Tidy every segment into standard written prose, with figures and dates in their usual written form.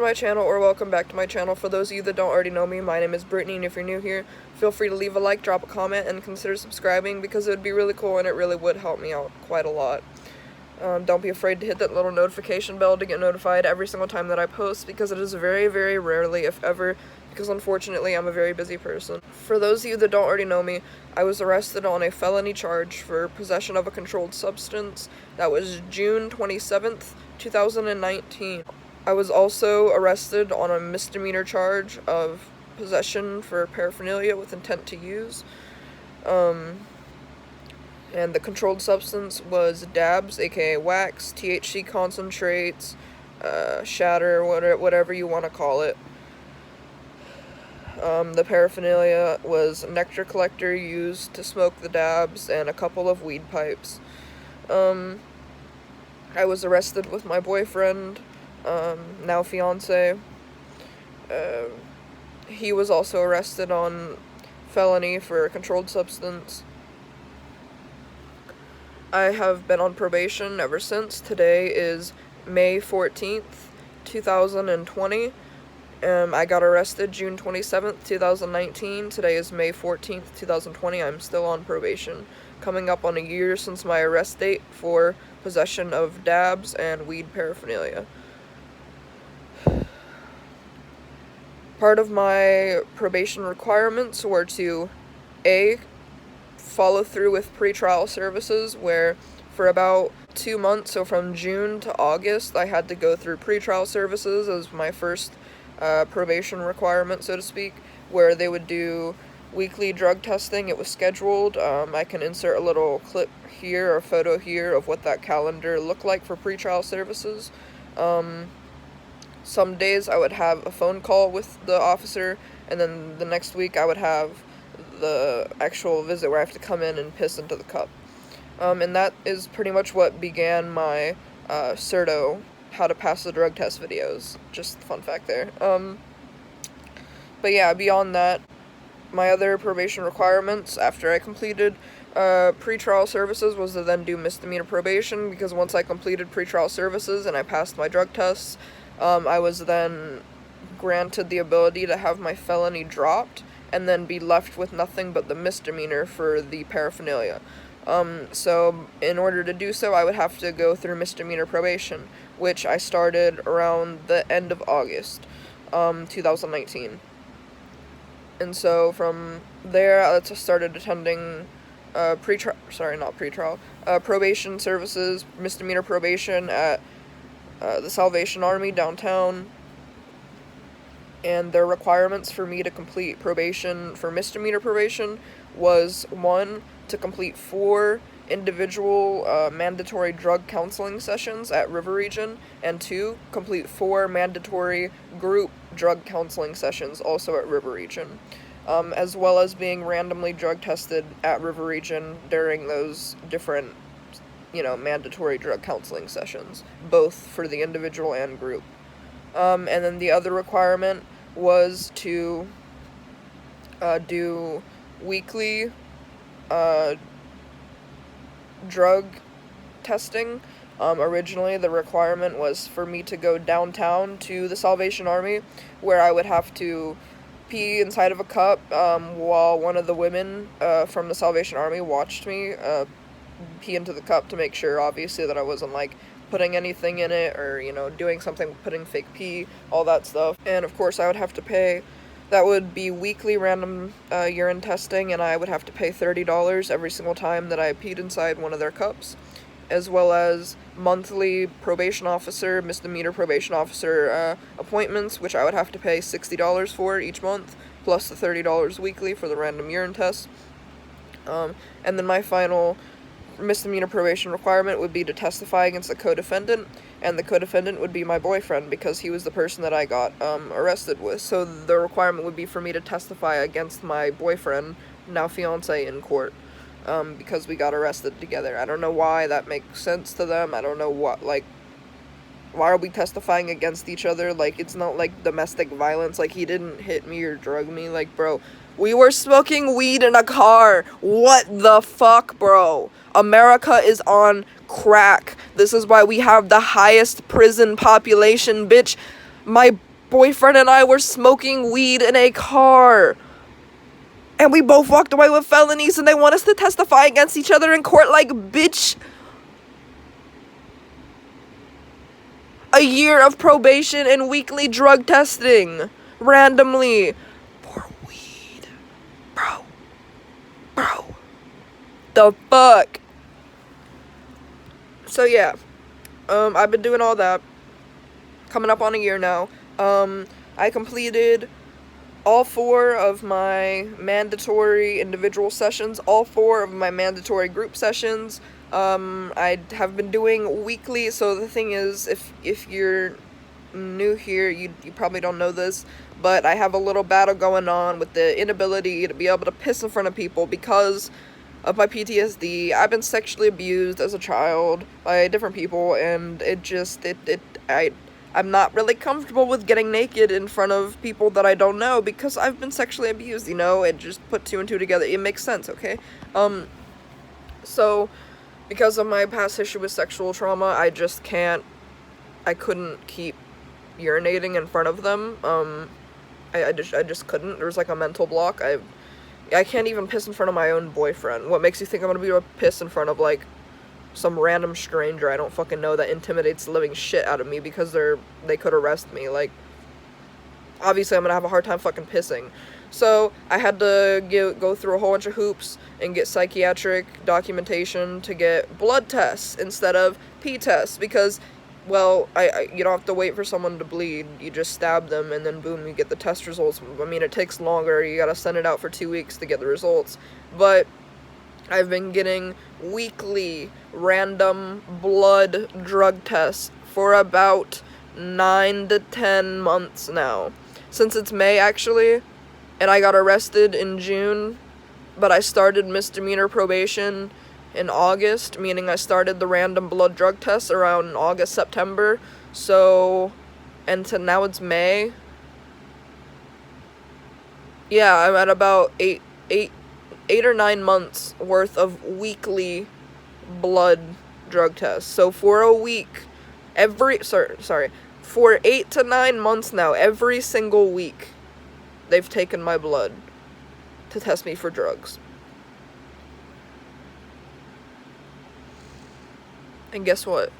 my channel, or welcome back to my channel. For those of you that don't already know me, my name is Brittany, and if you're new here, feel free to leave a like, drop a comment, and consider subscribing because it would be really cool and it really would help me out quite a lot. Don't be afraid to hit that little notification bell to get notified every single time that I post, because it is very, very rarely, if ever, because unfortunately I'm a very busy person. For those of you that don't already know me, I was arrested on a felony charge for possession of a controlled substance. That was June 27th, 2019. I was also arrested on a misdemeanor charge of possession for paraphernalia with intent to use. And the controlled substance was dabs, aka wax, THC concentrates, shatter, whatever you want to call it. The paraphernalia was nectar collector used to smoke the dabs and a couple of weed pipes. I was arrested with my boyfriend, now fiance. He was also arrested on felony for a controlled substance. I have been on probation ever since. Today is May 14th, 2020. I got arrested June 27th, 2019. Today is May 14th, 2020. I'm still on probation. Coming up on a year since my arrest date for possession of dabs and weed paraphernalia. Part of my probation requirements were to A, follow through with pretrial services, where for about 2 months, so from June to August, I had to go through pretrial services as my first probation requirement, so to speak, where they would do weekly drug testing. It was scheduled. I can insert a little clip here or photo here of what that calendar looked like for pretrial services. Some days I would have a phone call with the officer, and then the next week I would have the actual visit where I have to come in and piss into the cup. And that is pretty much what began my Certo, how to pass the drug test videos. Just fun fact there. But yeah, beyond that, my other probation requirements after I completed pretrial services was to then do misdemeanor probation, because once I completed pretrial services and I passed my drug tests, I was then granted the ability to have my felony dropped and then be left with nothing but the misdemeanor for the paraphernalia. So in order to do so, I would have to go through misdemeanor probation, which I started around the end of August, 2019. And so from there, I started attending probation services, misdemeanor probation at the Salvation Army downtown. And their requirements for me to complete probation for misdemeanor probation was 1, to complete 4 individual mandatory drug counseling sessions at River Region, and 2, complete 4 mandatory group drug counseling sessions also at River Region, as well as being randomly drug tested at River Region during those different, mandatory drug counseling sessions, both for the individual and group. And then the other requirement was to do weekly drug testing. Originally, the requirement was for me to go downtown to the Salvation Army, where I would have to pee inside of a cup while one of the women from the Salvation Army watched me pee into the cup to make sure, obviously, that I wasn't, putting anything in it or, doing something, putting fake pee, all that stuff. And, of course, I would have to pay. That would be weekly random urine testing, and I would have to pay $30 every single time that I peed inside one of their cups, as well as monthly probation officer, misdemeanor probation officer appointments, which I would have to pay $60 for each month, plus the $30 weekly for the random urine tests. And then my final misdemeanor probation requirement would be to testify against the co-defendant, and the co-defendant would be my boyfriend, because he was the person that I got arrested with. So the requirement would be for me to testify against my boyfriend, now fiance, in court, because we got arrested together. I don't know why that makes sense to them. I don't know why are we testifying against each other? It's not like domestic violence. He didn't hit me or drug me. Bro, we were smoking weed in a car. What the fuck, bro? America is on crack. This is why we have the highest prison population, bitch. My boyfriend and I were smoking weed in a car. And we both walked away with felonies, and they want us to testify against each other in court like, bitch. A year of probation and weekly drug testing. Randomly. For weed. Bro. The fuck? So yeah. I've been doing all that. Coming up on a year now. I completed all 4 of my mandatory individual sessions, all 4 of my mandatory group sessions. I have been doing weekly, so the thing is, if you're new here, you probably don't know this, but I have a little battle going on with the inability to be able to piss in front of people because of my PTSD. I've been sexually abused as a child by different people, and I'm not really comfortable with getting naked in front of people that I don't know because I've been sexually abused, it just put 2 and 2 together. It makes sense, okay? So, because of my past history with sexual trauma, I couldn't keep urinating in front of them. I just couldn't. There was like a mental block. I can't even piss in front of my own boyfriend. What makes you think I'm gonna be able to piss in front of, like, some random stranger I don't fucking know that intimidates the living shit out of me because they could arrest me? Like, obviously I'm gonna have a hard time fucking pissing. So I had to go through a whole bunch of hoops and get psychiatric documentation to get blood tests instead of pee tests because, well, you don't have to wait for someone to bleed. You just stab them and then boom, you get the test results. I mean, it takes longer. You gotta send it out for 2 weeks to get the results. But I've been getting weekly random blood drug tests for about 9 to 10 months now. Since it's May, actually, and I got arrested in June, but I started misdemeanor probation in August, meaning I started the random blood drug tests around August, September. So, and so now it's May. Yeah, I'm at about 8 or 9 months worth of weekly blood drug tests. So for a week, for 8 to 9 months now, every single week, they've taken my blood to test me for drugs. And guess what?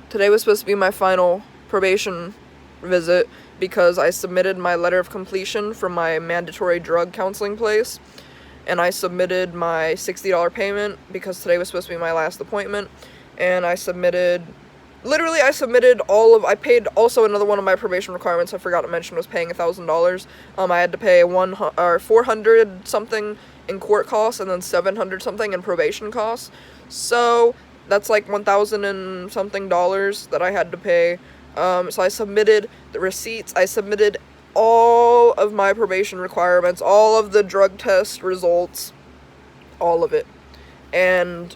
Today was supposed to be my final probation visit because I submitted my letter of completion from my mandatory drug counseling place. And I submitted my $60 payment because today was supposed to be my last appointment. And I paid also another one of my probation requirements I forgot to mention was paying $1,000. I had to pay $400 something in court costs and then $700 something in probation costs. So that's like $1,000 and something that I had to pay. So I submitted the receipts. I submitted all of my probation requirements, all of the drug test results, all of it. And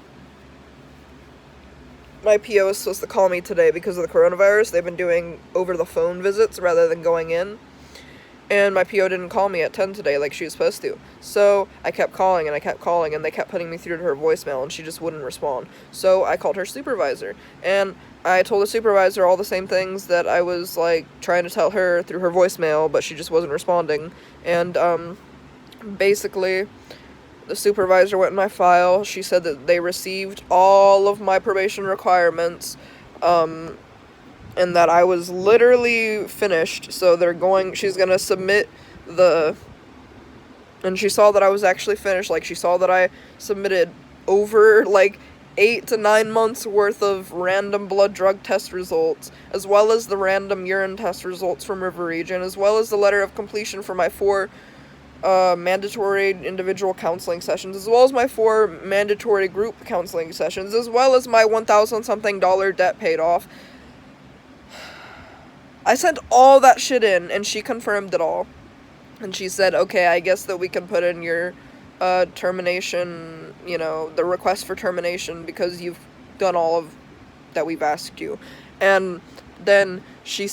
my PO is supposed to call me today because of the coronavirus. They've been doing over-the-phone visits rather than going in. And my PO didn't call me at 10 today like she was supposed to. So I kept calling and they kept putting me through to her voicemail and she just wouldn't respond. So I called her supervisor and I told the supervisor all the same things that I was like trying to tell her through her voicemail, but she just wasn't responding. And basically the supervisor went in my file. She said that they received all of my probation requirements, and that I was literally finished. So she's gonna submit and she saw that I was actually finished. Like, she saw that I submitted over, like, 8 to 9 months worth of random blood drug test results, as well as the random urine test results from River Region, as well as the letter of completion for my 4 mandatory individual counseling sessions, as well as my 4 mandatory group counseling sessions, as well as my $1,000 something debt paid off. I sent all that shit in, and she confirmed it all. And she said, okay, I guess that we can put in your termination, the request for termination because you've done all of that we've asked you. And then she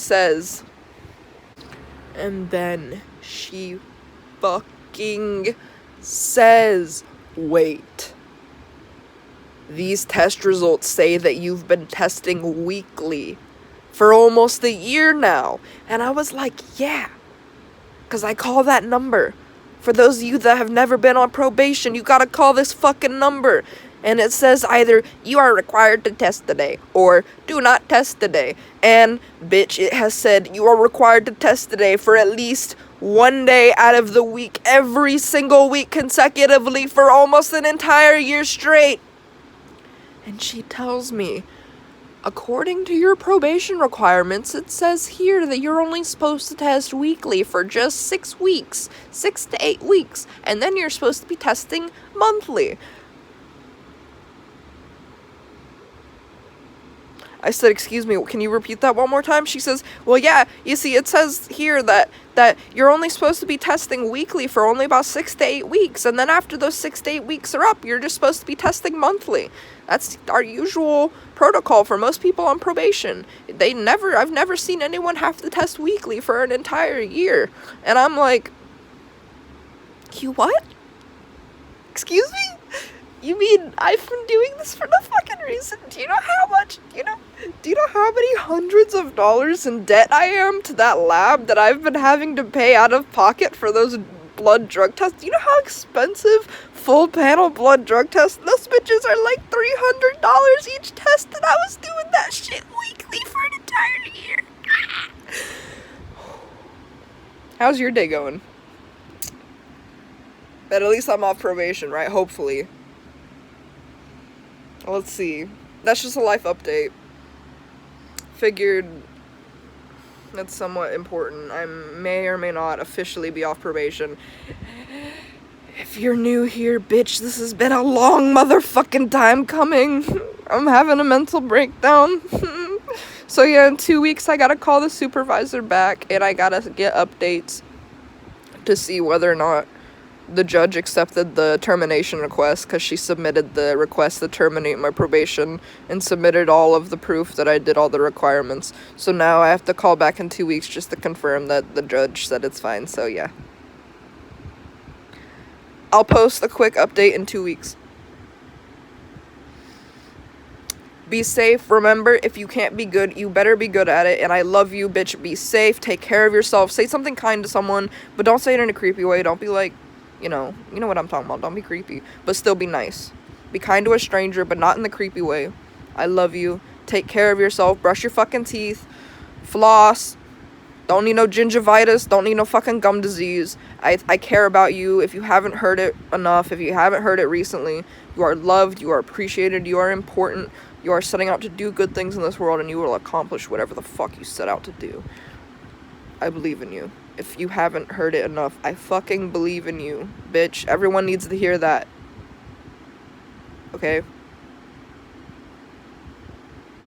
fucking says, wait. These test results say that you've been testing weekly for almost a year now. And I was like, yeah, because I call that number. For those of you that have never been on probation, you gotta call this fucking number. And it says either you are required to test today or do not test today. And bitch, it has said you are required to test today for at least one day out of the week, every single week consecutively for almost an entire year straight. And she tells me, according to your probation requirements, it says here that you're only supposed to test weekly for just 6 weeks, 6 to 8 weeks, and then you're supposed to be testing monthly. I said, excuse me, can you repeat that one more time? She says, well, yeah, you see, it says here that you're only supposed to be testing weekly for only about 6 to 8 weeks, and then after those 6 to 8 weeks are up, you're just supposed to be testing monthly. That's our usual protocol for most people on probation. I've never seen anyone have to test weekly for an entire year. And I'm like, you what? Excuse me? You mean I've been doing this for no fucking reason? Do you know how many hundreds of dollars in debt I am to that lab that I've been having to pay out of pocket for those blood drug tests? Do you know how expensive full panel blood drug tests? Those bitches are like $300 each test, and I was doing that shit weekly for an entire year. How's your day going? But at least I'm off probation, right? Hopefully. Let's see. That's just a life update. Figured that's somewhat important. I may or may not officially be off probation. If you're new here, bitch, this has been a long motherfucking time coming. I'm having a mental breakdown. So yeah, in 2 weeks I gotta call the supervisor back and I gotta get updates to see whether or not the judge accepted the termination request, because she submitted the request to terminate my probation and submitted all of the proof that I did all the requirements. So now I have to call back in 2 weeks just to confirm that the judge said it's fine. So yeah, I'll post a quick update in 2 weeks. Be safe. Remember, if you can't be good, you better be good at it. And I love you, bitch. Be safe. Take care of yourself. Say something kind to someone, but don't say it in a creepy way. Don't be like, you know what I'm talking about. Don't be creepy, but still be nice. Be kind to a stranger, but not in the creepy way. I love you. Take care of yourself. Brush your fucking teeth. Floss. Don't need no gingivitis. Don't need no fucking gum disease. I care about you. If you haven't heard it enough, if you haven't heard it recently, you are loved. You are appreciated. You are important. You are setting out to do good things in this world, and you will accomplish whatever the fuck you set out to do. I believe in you. If you haven't heard it enough, I fucking believe in you, bitch. Everyone needs to hear that. Okay?